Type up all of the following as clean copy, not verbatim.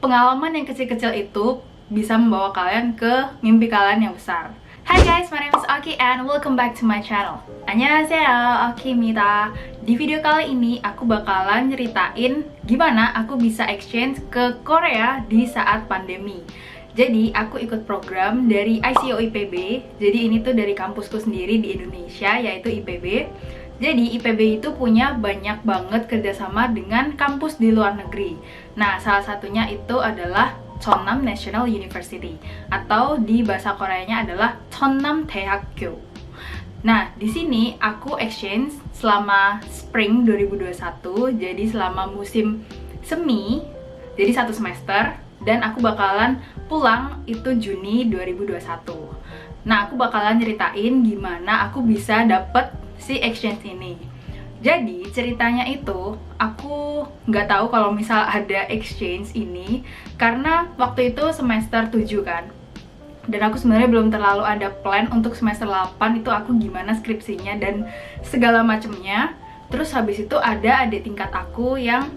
pengalaman yang kecil-kecil itu bisa membawa kalian ke mimpi kalian yang besar. Hi guys, my name is Aki and welcome back to my channel. Annyeonghaseyo, Akimita. Di video kali ini aku bakalan nyeritain gimana aku bisa exchange ke Korea di saat pandemi. Jadi aku ikut program dari ICO IPB. Jadi ini tuh dari kampusku sendiri di Indonesia, yaitu IPB. Jadi IPB itu punya banyak banget kerjasama dengan kampus di luar negeri. Nah, salah satunya itu adalah Cheonnam National University, atau di bahasa Koreanya adalah Cheonnam Daehakgyo. Nah, di sini aku exchange selama spring 2021, jadi selama musim semi, jadi 1 semester, dan aku bakalan pulang itu Juni 2021. Nah, aku bakalan ceritain gimana aku bisa dapet si exchange ini. Jadi ceritanya itu aku nggak tahu kalau misal ada exchange ini karena waktu itu semester 7 kan. Dan aku sebenarnya belum terlalu ada plan untuk semester 8 itu aku gimana skripsinya dan segala macemnya. Terus habis itu ada adik tingkat aku yang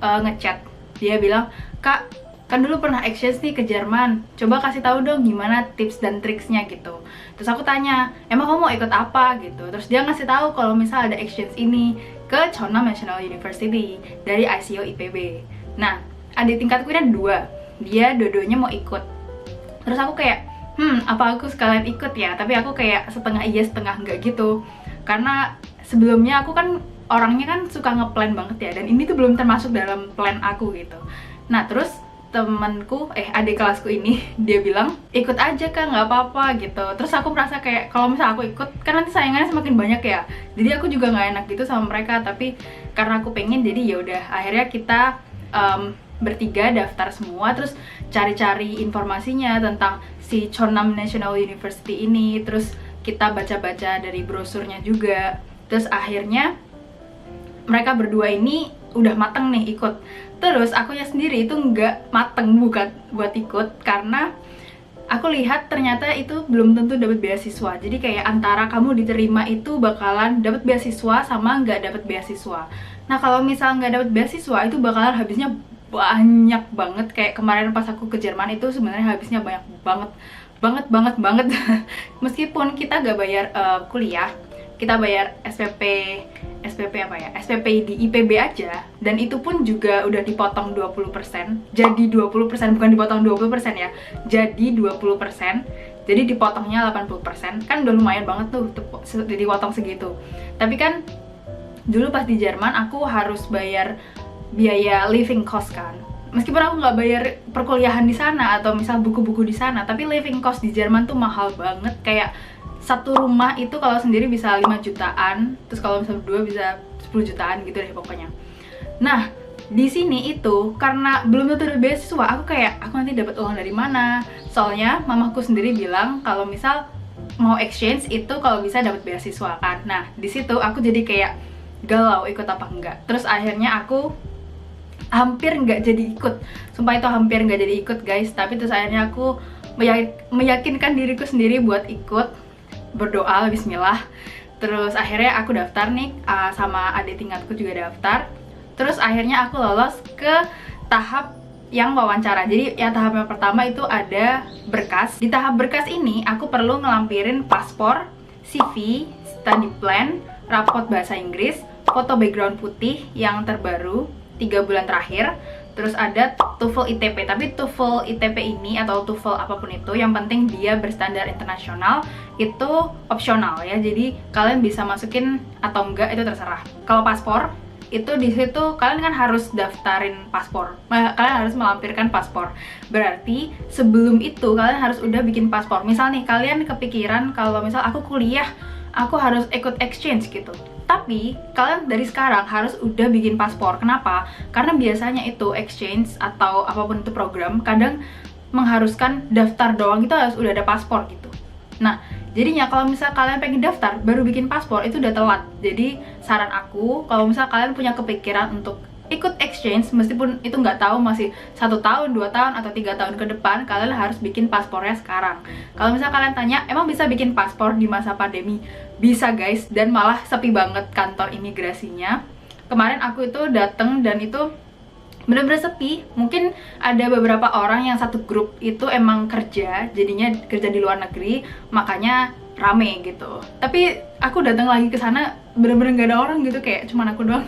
ngechat. Dia bilang, "Kak, kan dulu pernah exchange nih ke Jerman, coba kasih tahu dong gimana tips dan triksnya," gitu. Terus aku tanya, "Emang kamu mau ikut apa?" gitu. Terus dia ngasih tahu kalau misal ada exchange ini ke Cheonnam National University dari ICO IPB. Nah, adik tingkatku ini ada 2, dia dua-duanya mau ikut. Terus aku kayak, apa aku sekalian ikut ya? Tapi aku kayak setengah iya setengah enggak gitu. Karena sebelumnya aku kan orangnya kan suka ngeplan banget ya, dan ini tuh belum termasuk dalam plan aku gitu. Nah, terus temanku, adik kelasku ini, dia bilang, "Ikut aja Kak, nggak apa-apa," gitu. Terus aku merasa kayak, kalau misalnya aku ikut, kan nanti saingannya semakin banyak ya. Jadi aku juga nggak enak gitu sama mereka, tapi karena aku pengen, jadi ya udah. Akhirnya kita bertiga daftar semua, terus cari-cari informasinya tentang si Cheonnam National University ini, terus kita baca-baca dari brosurnya juga. Terus akhirnya mereka berdua ini udah mateng nih ikut. Terus akunya sendiri itu nggak mateng buat ikut karena aku lihat ternyata itu belum tentu dapat beasiswa. Jadi kayak antara kamu diterima itu bakalan dapat beasiswa sama nggak dapat beasiswa. Nah, kalau misal nggak dapat beasiswa itu bakalan habisnya banyak banget. Kayak kemarin pas aku ke Jerman itu sebenarnya habisnya banyak banget. Meskipun kita nggak bayar kuliah, kita bayar SPP di IPB aja, dan itu pun juga udah dipotong 20%. Jadi 20%, bukan dipotong 20% ya. Jadi 20%. Jadi dipotongnya 80%. Kan udah lumayan banget tuh dipotong segitu. Tapi kan dulu pas di Jerman aku harus bayar biaya living cost kan. Meskipun aku nggak bayar perkuliahan di sana atau misal buku-buku di sana, tapi living cost di Jerman tuh mahal banget. Kayak satu rumah itu kalau sendiri bisa 5 jutaan, terus kalau misalnya berdua bisa 10 jutaan gitu deh pokoknya. Nah, di sini itu karena belum tentu ada beasiswa, aku nanti dapat uang dari mana? Soalnya mamaku sendiri bilang kalau misal mau exchange itu kalau bisa dapat beasiswa kan. Nah, di situ aku jadi kayak galau ikut apa enggak. Terus akhirnya aku hampir nggak jadi ikut. Sumpah itu hampir nggak jadi ikut guys. Tapi terus akhirnya aku meyakinkan diriku sendiri buat ikut, berdoa, bismillah. Terus akhirnya aku daftar nih, sama adik tingkatku juga daftar. Terus akhirnya aku lolos ke tahap yang wawancara. Jadi ya tahap yang pertama itu ada berkas. Di tahap berkas ini aku perlu ngelampirin paspor, CV, study plan, rapot bahasa Inggris, foto background putih yang terbaru 3 bulan terakhir. Terus ada TOEFL ITP, tapi TOEFL ITP ini atau TOEFL apapun itu, yang penting dia berstandar internasional, itu opsional ya. Jadi kalian bisa masukin atau enggak itu terserah. Kalau paspor itu di situ kalian kan harus daftarin paspor. Kalian harus melampirkan paspor. Berarti sebelum itu kalian harus udah bikin paspor. Misal nih kalian kepikiran kalau misal aku kuliah, aku harus ikut exchange gitu. Tapi kalian dari sekarang harus udah bikin paspor. Kenapa? Karena biasanya itu exchange atau apapun itu program kadang mengharuskan daftar doang itu harus udah ada paspor gitu. Nah, jadinya kalau misal kalian pengen daftar baru bikin paspor itu udah telat. Jadi saran aku, kalau misal kalian punya kepikiran untuk ikut exchange, meskipun itu nggak tahu masih 1 tahun, 2 tahun, atau 3 tahun ke depan, kalian harus bikin paspornya sekarang. Kalau misal kalian tanya, emang bisa bikin paspor di masa pandemi? Bisa guys, dan malah sepi banget kantor imigrasinya. Kemarin aku itu dateng dan itu bener-bener sepi. Mungkin ada beberapa orang yang satu grup itu emang kerja, jadinya kerja di luar negeri, makanya rame gitu. Tapi aku datang lagi ke sana bener-bener nggak ada orang gitu, kayak cuman aku doang.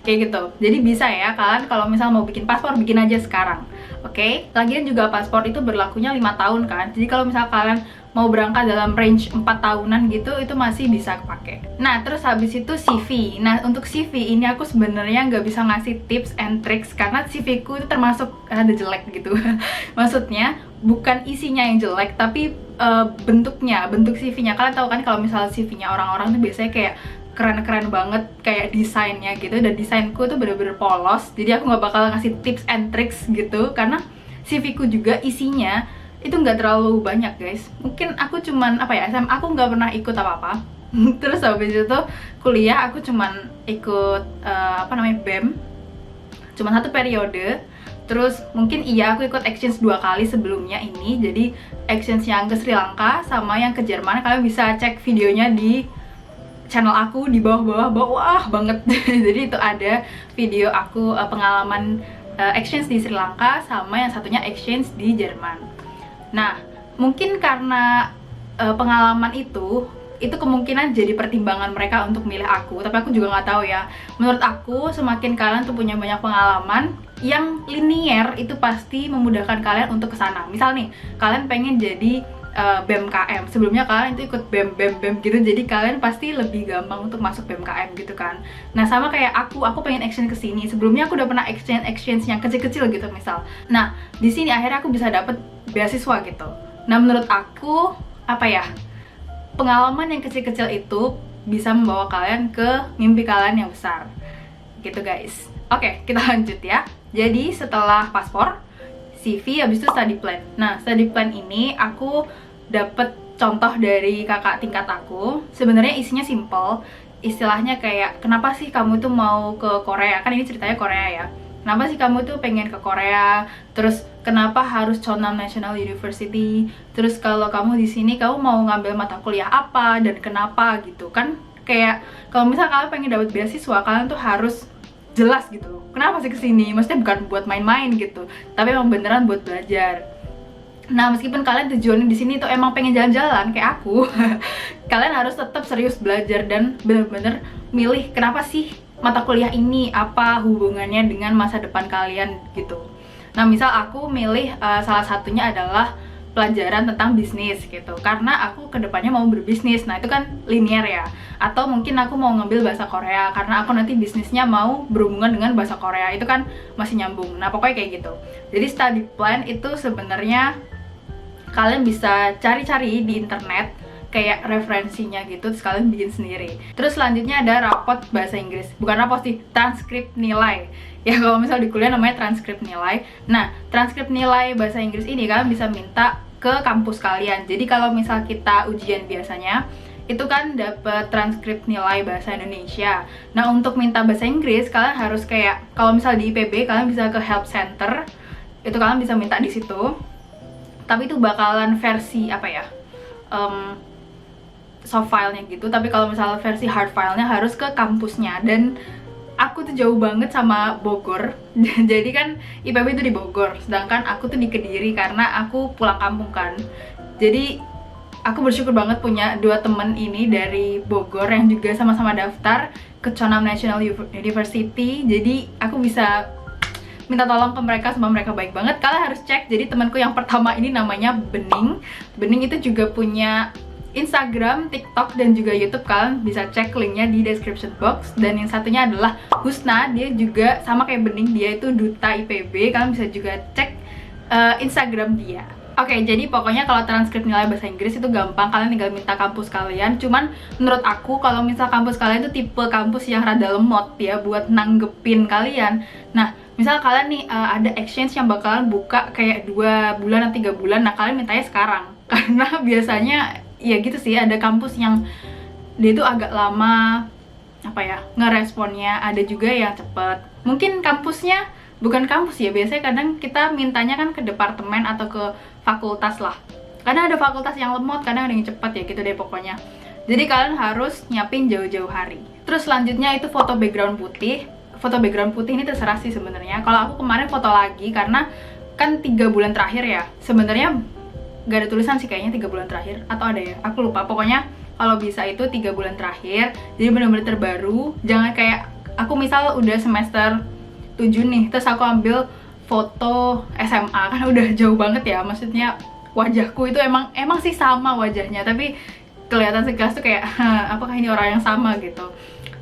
Kayak gitu. Jadi bisa ya kalian kalau misal mau bikin paspor, bikin aja sekarang. Oke? Lagian juga paspor itu berlakunya 5 tahun kan. Jadi kalau misal kalian mau berangkat dalam range 4 tahunan gitu, itu masih bisa kepake. Nah, terus habis itu CV. Nah, untuk CV ini aku sebenarnya nggak bisa ngasih tips and tricks karena CV ku itu termasuk ada jelek gitu. Maksudnya bukan isinya yang jelek, tapi bentuknya, bentuk CV-nya. Kalian tahu kan kalau misalnya CV-nya orang-orang tuh biasanya kayak keren-keren banget, kayak desainnya gitu, dan desainku tuh bener-bener polos. Jadi aku nggak bakal ngasih tips and tricks gitu karena CV ku juga isinya itu nggak terlalu banyak guys. Mungkin aku cuman apa ya, SMA aku nggak pernah ikut apa-apa. Terus habis itu kuliah aku cuman ikut BEM, cuman 1 periode. Terus mungkin iya aku ikut exchange 2 kali sebelumnya ini. Jadi exchange yang ke Sri Lanka sama yang ke Jerman. Kalian bisa cek videonya di channel aku di bawah banget. Jadi itu ada video aku pengalaman exchange di Sri Lanka sama yang satunya exchange di Jerman. Nah, mungkin karena pengalaman itu kemungkinan jadi pertimbangan mereka untuk milih aku. Tapi aku juga nggak tahu ya. Menurut aku, semakin kalian tuh punya banyak pengalaman yang linier, itu pasti memudahkan kalian untuk kesana. Misal nih, kalian pengen jadi BMKM, sebelumnya kalian itu ikut BEM gitu, jadi kalian pasti lebih gampang untuk masuk BMKM gitu kan. Nah, sama kayak aku pengen exchange ke sini. Sebelumnya aku udah pernah exchange yang kecil-kecil gitu misal. Nah, di sini akhirnya aku bisa dapet beasiswa gitu. Nah, menurut aku apa ya, pengalaman yang kecil-kecil itu bisa membawa kalian ke mimpi kalian yang besar gitu guys. Oke, kita lanjut ya. Jadi setelah paspor, CV, habis itu study plan. Nah, study plan ini aku dapet contoh dari kakak tingkat aku. Sebenarnya isinya simple. Istilahnya kayak, kenapa sih kamu tuh mau ke Korea? Kan ini ceritanya Korea ya. Kenapa sih kamu tuh pengen ke Korea? Terus kenapa harus Chonam National University? Terus kalau kamu di sini kamu mau ngambil mata kuliah apa dan kenapa gitu kan? Kayak kalau misal kalian pengen dapat beasiswa, kalian tuh harus jelas gitu. Kenapa sih kesini? Maksudnya bukan buat main-main gitu, tapi emang beneran buat belajar. Nah, meskipun kalian tujuannya di sini tuh emang pengen jalan-jalan kayak aku, kalian harus tetap serius belajar dan bener-bener milih kenapa sih mata kuliah ini, apa hubungannya dengan masa depan kalian gitu. Nah, misal aku milih salah satunya adalah pelajaran tentang bisnis gitu, karena aku kedepannya mau berbisnis. Nah, itu kan linear ya. Atau mungkin aku mau ngambil bahasa Korea karena aku nanti bisnisnya mau berhubungan dengan bahasa Korea, itu kan masih nyambung. Nah, pokoknya kayak gitu. Jadi study plan itu sebenarnya kalian bisa cari-cari di internet kayak referensinya gitu, terus kalian bikin sendiri. Terus selanjutnya ada rapot bahasa Inggris. Bukan rapot sih, transkrip nilai. Ya, kalau misal di kuliah namanya transkrip nilai. Nah, transkrip nilai bahasa Inggris ini kalian bisa minta ke kampus kalian. Jadi kalau misal kita ujian biasanya itu kan dapat transkrip nilai bahasa Indonesia. Nah, untuk minta bahasa Inggris kalian harus kayak, kalau misal di IPB kalian bisa ke help center. Itu kalian bisa minta di situ. Tapi itu bakalan versi apa ya? Soft filenya gitu. Tapi kalau misalnya versi hard filenya harus ke kampusnya, dan aku tuh jauh banget sama Bogor. Jadi kan IPB itu di Bogor, sedangkan aku tuh di Kediri karena aku pulang kampung kan. Jadi aku bersyukur banget punya 2 temen ini dari Bogor yang juga sama-sama daftar ke Chonam National University. Jadi aku bisa minta tolong ke mereka, sama mereka baik banget. Kalian harus cek. Jadi temanku yang pertama ini namanya Bening. Bening itu juga punya Instagram, TikTok, dan juga YouTube. Kalian bisa cek linknya di description box. Dan yang satunya adalah Husna, dia juga sama kayak Bening, dia itu duta IPB. Kalian bisa juga cek Instagram dia. Oke, jadi pokoknya kalau transkrip nilai bahasa Inggris itu gampang, kalian tinggal minta kampus kalian. Cuman menurut aku kalau misal kampus kalian itu tipe kampus yang rada lemot ya buat nanggepin kalian. Nah, misal kalian nih ada exchange yang bakalan buka kayak 2 bulan atau 3 bulan, nah kalian mintanya sekarang. Karena biasanya ya gitu sih, ada kampus yang dia itu agak lama apa ya ngeresponnya, ada juga yang cepet. Mungkin kampusnya bukan kampus ya, biasanya kadang kita mintanya kan ke departemen atau ke fakultas lah. Kadang ada fakultas yang lemot, kadang ada yang cepat ya gitu deh pokoknya. Jadi kalian harus nyiapin jauh-jauh hari. Terus selanjutnya itu foto background putih. foto background putih ini terserah sih sebenarnya. Kalau aku kemarin foto lagi karena kan 3 bulan terakhir ya. Sebenarnya gak ada tulisan sih kayaknya 3 bulan terakhir atau ada ya, aku lupa. Pokoknya kalau bisa itu 3 bulan terakhir, jadi bener-bener terbaru. Jangan kayak aku misal udah semester 7 nih, terus aku ambil foto SMA, kan udah jauh banget ya. Maksudnya wajahku itu emang sih sama wajahnya, tapi kelihatan sekilas tuh kayak apakah ini orang yang sama gitu.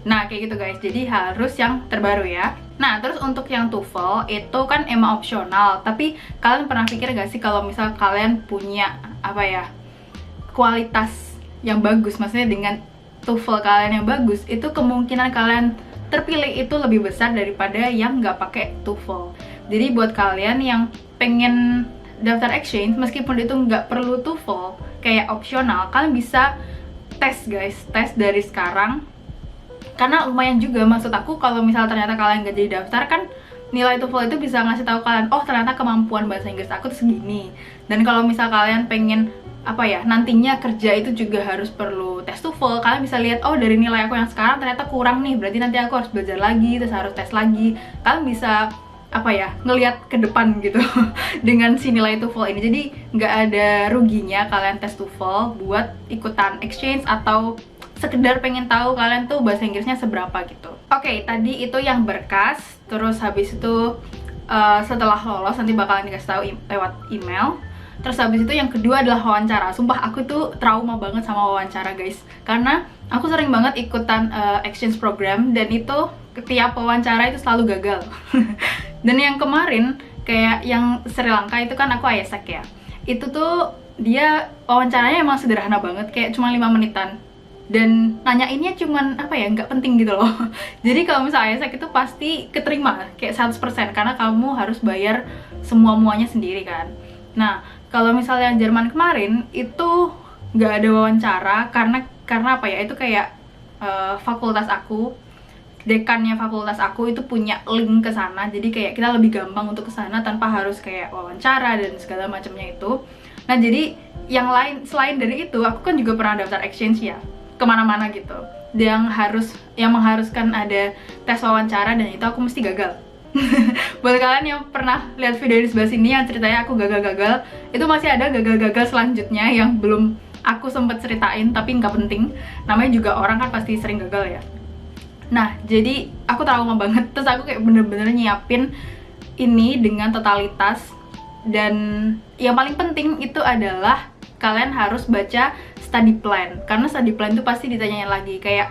Nah kayak gitu guys, jadi harus yang terbaru ya. Nah terus untuk yang TOEFL itu kan emang opsional, tapi kalian pernah pikir gak sih kalau misal kalian punya apa ya, kualitas yang bagus, maksudnya dengan TOEFL kalian yang bagus, itu kemungkinan kalian terpilih itu lebih besar daripada yang nggak pakai TOEFL. Jadi buat kalian yang pengen daftar exchange meskipun itu nggak perlu TOEFL, kayak opsional, kalian bisa tes guys, tes dari sekarang. Karena lumayan juga, maksud aku kalau misal ternyata kalian nggak jadi daftar kan, nilai TOEFL itu bisa ngasih tahu kalian, oh ternyata kemampuan bahasa Inggris aku tuh segini. Dan kalau misal kalian pengen apa ya, nantinya kerja itu juga harus perlu tes TOEFL, kalian bisa lihat, oh dari nilai aku yang sekarang ternyata kurang nih, berarti nanti aku harus belajar lagi, terus harus tes lagi. Kalian bisa apa ya, ngelihat ke depan gitu dengan si nilai TOEFL ini. Jadi nggak ada ruginya kalian tes TOEFL buat ikutan exchange atau sekedar pengen tahu kalian tuh bahasa Inggrisnya seberapa gitu. Oke, tadi itu yang berkas. Terus habis itu setelah lolos nanti bakalan dikasih tahu lewat email. Terus habis itu yang kedua adalah wawancara. Sumpah aku tuh trauma banget sama wawancara guys, karena aku sering banget ikutan exchange program dan itu setiap wawancara itu selalu gagal. Dan yang kemarin kayak yang Sri Lanka itu kan aku IELTS ya, itu tuh dia wawancaranya emang sederhana banget, kayak cuma 5 menitan. Dan nanyainnya cuman apa ya, nggak penting gitu loh. Jadi kalau misalnya IELTS itu pasti keterima kayak 100% karena kamu harus bayar semua-muanya sendiri kan. Nah kalau misalnya yang Jerman kemarin itu nggak ada wawancara karena apa ya, itu kayak fakultas aku, dekannya fakultas aku itu punya link ke sana, jadi kayak kita lebih gampang untuk ke sana tanpa harus kayak wawancara dan segala macamnya itu. Nah jadi yang lain selain dari itu, aku kan juga pernah daftar exchange ya, kemana-mana gitu, yang mengharuskan ada tes wawancara, dan itu aku mesti gagal. Buat kalian yang pernah lihat video di sebelah sini yang ceritanya aku gagal-gagal, itu masih ada gagal-gagal selanjutnya yang belum aku sempet ceritain, tapi nggak penting, namanya juga orang kan pasti sering gagal ya. Nah jadi aku trauma banget, terus aku kayak bener-bener nyiapin ini dengan totalitas. Dan yang paling penting itu adalah kalian harus baca study plan, karena study plan itu pasti ditanyain lagi, kayak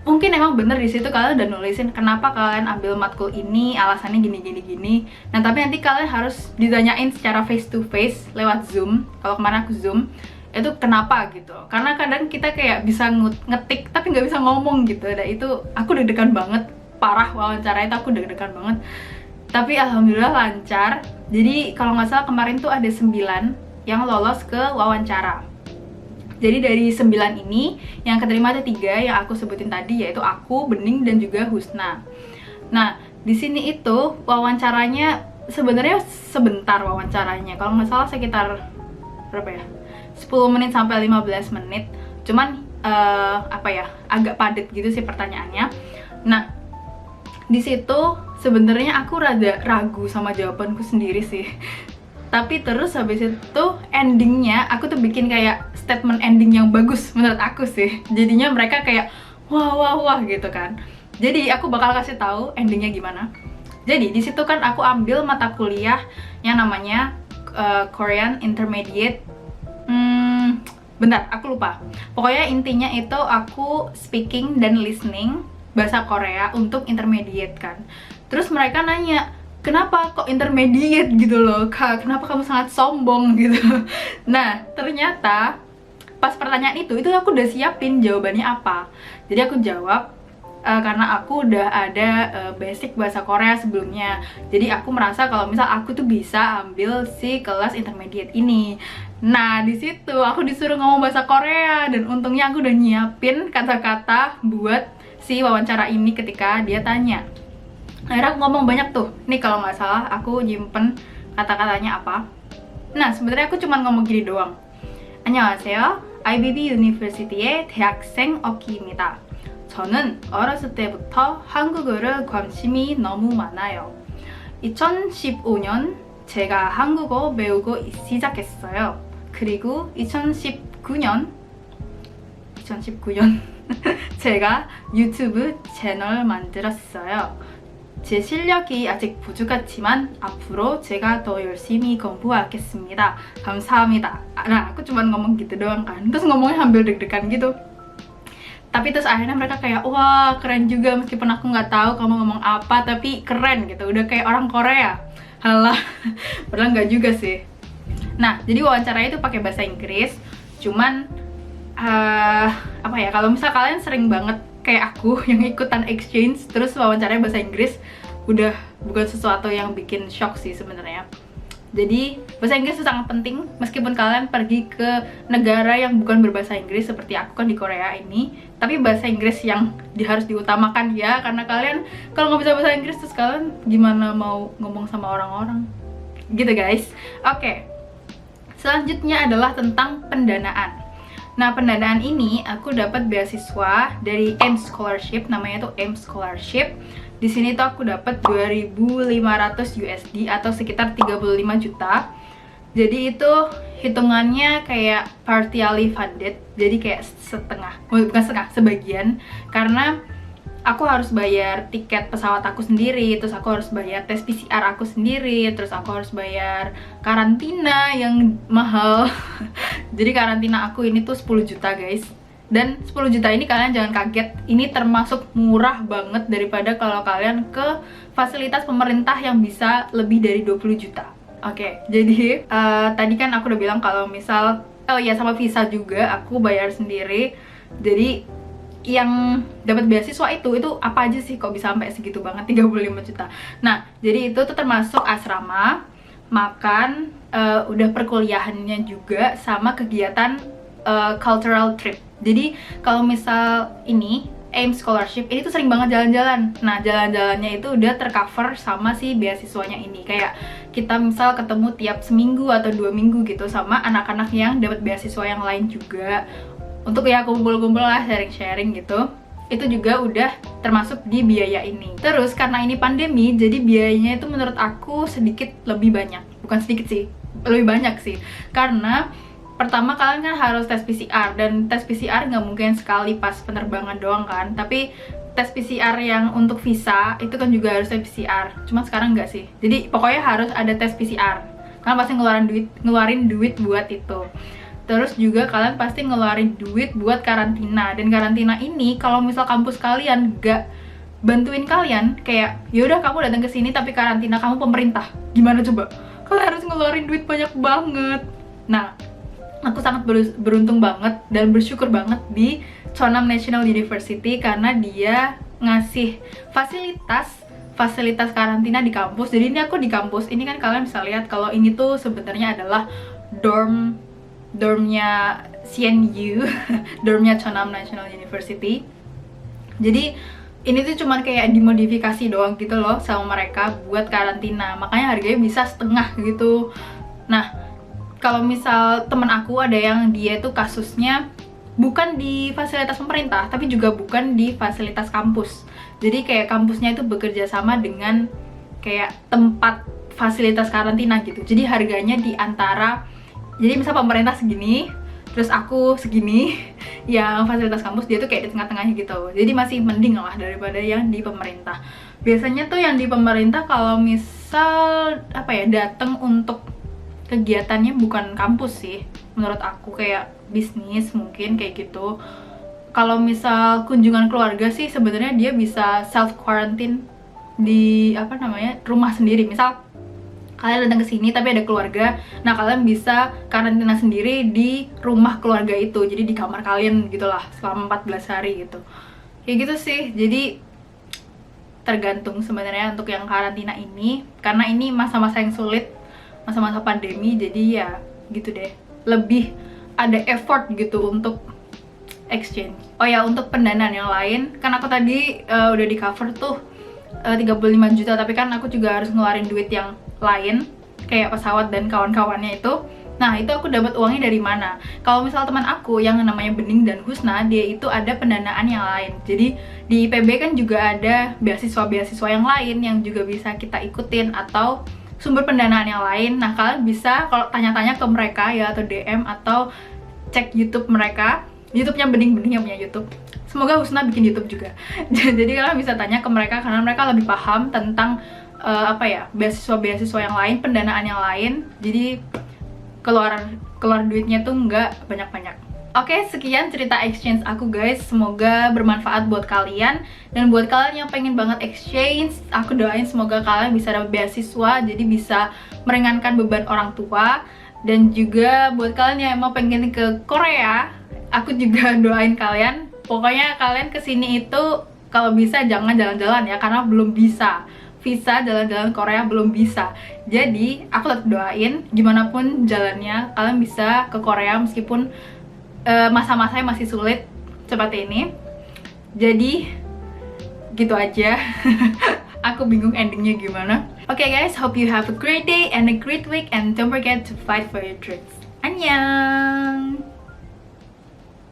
mungkin emang bener di situ kalian udah nulisin kenapa kalian ambil matkul ini, alasannya gini. Nah tapi nanti kalian harus ditanyain secara face to face lewat Zoom. Kalau kemarin aku Zoom, itu kenapa gitu, karena kadang kita kayak bisa ngetik tapi nggak bisa ngomong gitu. Dan itu aku deg-degan banget, parah. Wawancara itu aku deg-degan banget, tapi alhamdulillah lancar. Jadi kalau nggak salah kemarin tuh ada 9 yang lolos ke wawancara. Jadi dari 9 ini, yang keterima ada 3 yang aku sebutin tadi, yaitu aku, Bening, dan juga Husna. Nah, di sini itu wawancaranya sebenarnya sebentar wawancaranya. Kalau nggak salah sekitar berapa ya? 10 menit sampai 15 menit. Cuman apa ya? Agak padat gitu sih pertanyaannya. Nah, di situ sebenarnya aku rada ragu sama jawabanku sendiri sih. Tapi terus habis itu endingnya aku tuh bikin kayak statement ending yang bagus menurut aku sih. Jadinya mereka kayak wah gitu kan. Jadi aku bakal kasih tahu endingnya gimana. Jadi di situ kan aku ambil mata kuliah yang namanya Korean Intermediate. Bentar, aku lupa. Pokoknya intinya itu aku speaking dan listening bahasa Korea untuk intermediate kan. Terus mereka nanya, kenapa kok intermediate gitu loh, Kak? Kenapa kamu sangat sombong gitu? Nah, ternyata pas pertanyaan itu aku udah siapin jawabannya apa. Jadi aku jawab karena aku udah ada basic bahasa Korea sebelumnya. Jadi aku merasa kalau misal aku tuh bisa ambil si kelas intermediate ini. Nah, di situ aku disuruh ngomong bahasa Korea, dan untungnya aku udah nyiapin kata-kata buat si wawancara ini ketika dia tanya. Akhirnya aku ngomong banyak tuh. Nih kalau nggak salah aku nyimpen kata-katanya apa. Nah sebenarnya aku cuma ngomong gini doang. 안녕하세요. IBB University의 대학생 어키입니다. 저는 어렸을 때부터 한국어를 관심이 너무 많아요. 2015년 제가 한국어 배우고 시작했어요. 그리고 2019년 제가 유튜브 채널 만들었어요. 제 실력이 아직 부족하지만 앞으로 제가 더 열심히 공부하겠습니다. 감사합니다. Nah, aku cuma ngomong gitu doang kan. Terus ngomongnya sambil deg-degan gitu. Tapi terus akhirnya mereka kayak, wah keren juga, meskipun aku nggak tahu kamu ngomong apa, tapi keren gitu, udah kayak orang Korea. Halah, padahal nggak juga sih. Nah, jadi wawancaranya itu pakai bahasa Inggris. Cuman apa ya, kalau misal kalian sering banget kayak aku yang ikutan exchange terus wawancaranya bahasa Inggris, udah bukan sesuatu yang bikin shock sih sebenarnya. Jadi bahasa Inggris itu sangat penting meskipun kalian pergi ke negara yang bukan berbahasa Inggris seperti aku kan di Korea ini. Tapi bahasa Inggris yang harus diutamakan ya, karena kalian kalau nggak bisa bahasa Inggris terus kalian gimana mau ngomong sama orang-orang gitu guys. Oke. Selanjutnya adalah tentang pendanaan. Nah, pendanaan ini aku dapat beasiswa dari AIM Scholarship, namanya tuh AIM Scholarship. Di sini tuh aku dapat 2.500 USD atau sekitar 35 juta. Jadi itu hitungannya kayak partially funded, jadi kayak setengah, bukan setengah, sebagian. Karena aku harus bayar tiket pesawat aku sendiri, terus aku harus bayar tes PCR aku sendiri, terus aku harus bayar karantina yang mahal. Jadi karantina aku ini tuh 10 juta guys. Dan 10 juta ini kalian jangan kaget, ini termasuk murah banget daripada kalau kalian ke fasilitas pemerintah yang bisa lebih dari 20 juta. Oke, jadi tadi kan aku udah bilang kalau misal, oh ya sama visa juga aku bayar sendiri. Jadi yang dapat beasiswa itu apa aja sih kok bisa sampai segitu banget, 35 juta. Nah, jadi itu tuh termasuk asrama, makan, udah perkuliahannya juga, sama kegiatan cultural trip. Jadi kalau misal ini AIM Scholarship ini tuh sering banget jalan-jalan. Nah, jalan-jalannya itu udah tercover sama si beasiswanya ini. Kayak kita misal ketemu tiap seminggu atau 2 minggu gitu sama anak-anak yang dapat beasiswa yang lain juga. Untuk ya kumpul-kumpul lah, sharing-sharing gitu. Itu juga udah termasuk di biaya ini. Terus karena ini pandemi, jadi biayanya itu menurut aku sedikit lebih banyak. Bukan sedikit sih, lebih banyak sih. Karena pertama kalian kan harus tes PCR, dan tes PCR nggak mungkin sekali pas penerbangan doang kan. Tapi tes PCR yang untuk visa itu kan juga harus tes PCR. Cuma sekarang nggak sih. Jadi pokoknya harus ada tes PCR. Kalian pasti ngeluarin duit buat itu. Terus juga kalian pasti ngeluarin duit buat karantina. Dan karantina ini kalau misal kampus kalian nggak bantuin kalian, kayak yaudah kamu datang ke sini tapi karantina kamu pemerintah, gimana coba? Kalian harus ngeluarin duit banyak banget. Nah, aku sangat beruntung banget dan bersyukur banget di Chonam National University karena dia ngasih fasilitas karantina di kampus. Jadi ini aku di kampus ini kan, kalian bisa lihat kalau ini tuh sebenarnya adalah dormnya CNU, dormnya Chonam National University. Jadi ini tuh cuman kayak dimodifikasi doang gitu loh sama mereka buat karantina, makanya harganya bisa setengah gitu. Nah, kalau misal temen aku ada yang dia tuh kasusnya bukan di fasilitas pemerintah, tapi juga bukan di fasilitas kampus. Jadi kayak kampusnya itu bekerja sama dengan kayak tempat fasilitas karantina gitu. Jadi harganya di antara, jadi misal pemerintah segini, terus aku segini, yang fasilitas kampus dia tuh kayak di tengah-tengahnya gitu. Jadi masih mending lah daripada yang di pemerintah. Biasanya tuh yang di pemerintah kalau misal apa ya, datang untuk kegiatannya bukan kampus sih, menurut aku kayak bisnis mungkin kayak gitu. Kalau misal kunjungan keluarga sih sebenarnya dia bisa self quarantine di apa namanya, rumah sendiri. Misal kalian datang ke sini tapi ada keluarga, nah kalian bisa karantina sendiri di rumah keluarga itu, jadi di kamar kalian gitulah selama 14 hari gitu. Kayak gitu sih. Jadi tergantung sebenarnya untuk yang karantina ini, karena ini masa-masa yang sulit, masa-masa pandemi, jadi ya gitu deh, lebih ada effort gitu untuk exchange. Oh ya, untuk pendanaan yang lain, kan aku tadi udah di cover tuh 35 juta, tapi kan aku juga harus ngeluarin duit yang lain kayak pesawat dan kawan-kawannya itu. Nah, itu aku dapat uangnya dari mana? Kalau misal teman aku yang namanya Bening dan Husna, dia itu ada pendanaan yang lain. Jadi di IPB kan juga ada beasiswa-beasiswa yang lain yang juga bisa kita ikutin, atau sumber pendanaan yang lain. Nah, kalian bisa kalau tanya-tanya ke mereka ya, atau DM, atau cek YouTube mereka. YouTube-nya Bening yang punya YouTube. Semoga Husna bikin YouTube juga. Jadi kalian bisa tanya ke mereka karena mereka lebih paham tentang beasiswa-beasiswa yang lain, pendanaan yang lain. Jadi keluar duitnya tuh nggak banyak-banyak. Oke, sekian cerita exchange aku guys. Semoga bermanfaat buat kalian. Dan buat kalian yang pengen banget exchange, aku doain semoga kalian bisa dapat beasiswa, jadi bisa meringankan beban orang tua. Dan juga buat kalian yang mau pengen ke Korea, aku juga doain kalian. Pokoknya kalian kesini itu kalau bisa jangan jalan-jalan ya, karena belum bisa visa jalan-jalan Korea, belum bisa. Jadi aku tetap doain gimana pun jalannya kalian bisa ke Korea, meskipun masa-masanya masih sulit seperti ini. Jadi gitu aja. Aku bingung endingnya gimana. Okay guys, hope you have a great day and a great week, and don't forget to fight for your dreams. Annyeong.